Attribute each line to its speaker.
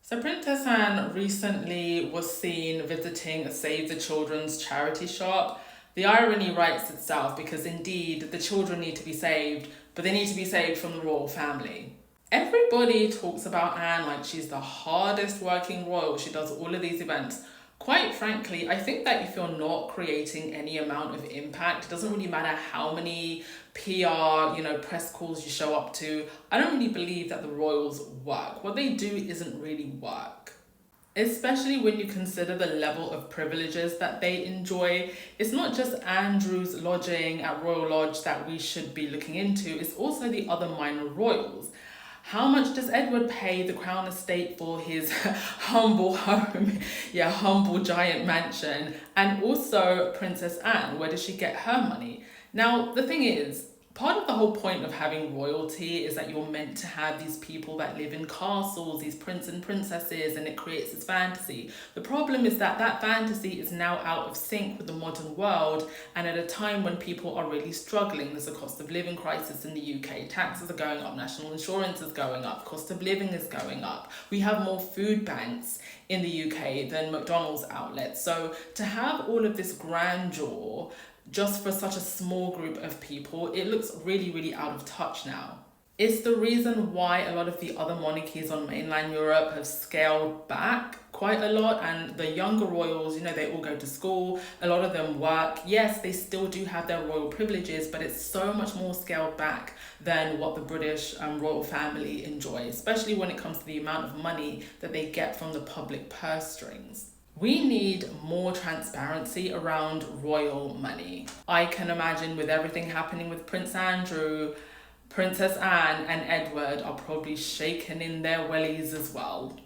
Speaker 1: So Princess Anne recently was seen visiting a Save the Children's charity shop. The irony writes itself because indeed the children need to be saved, but they need to be saved from the royal family. Everybody talks about Anne like she's the hardest working royal. She does all of these events. Quite frankly, I think that if you're not creating any amount of impact, it doesn't really matter how many PR, press calls you show up to. I don't really believe that the royals work. What they do isn't really work. Especially when you consider the level of privileges that they enjoy. It's not just Andrew's lodging at Royal Lodge that we should be looking into, it's also the other minor royals. How much does Edward pay the Crown Estate for his humble home? Yeah, humble giant mansion. And also Princess Anne, where does she get her money? Now, the thing is, part of the whole point of having royalty is that you're meant to have these people that live in castles, these prince and princesses, and it creates this fantasy. The problem is that that fantasy is now out of sync with the modern world, and at a time when people are really struggling. There's a cost of living crisis in the UK. Taxes are going up, national insurance is going up, cost of living is going up. We have more food banks in the UK than McDonald's outlets. So to have all of this grandeur just for such a small group of people, it looks really, really out of touch now. It's the reason why a lot of the other monarchies on mainland Europe have scaled back quite a lot, and the younger royals, they all go to school, a lot of them work. Yes, they still do have their royal privileges, but it's so much more scaled back than what the British royal family enjoy, especially when it comes to the amount of money that they get from the public purse strings. We need more transparency around royal money. I can imagine with everything happening with Prince Andrew, Princess Anne and Edward are probably shaken in their wellies as well.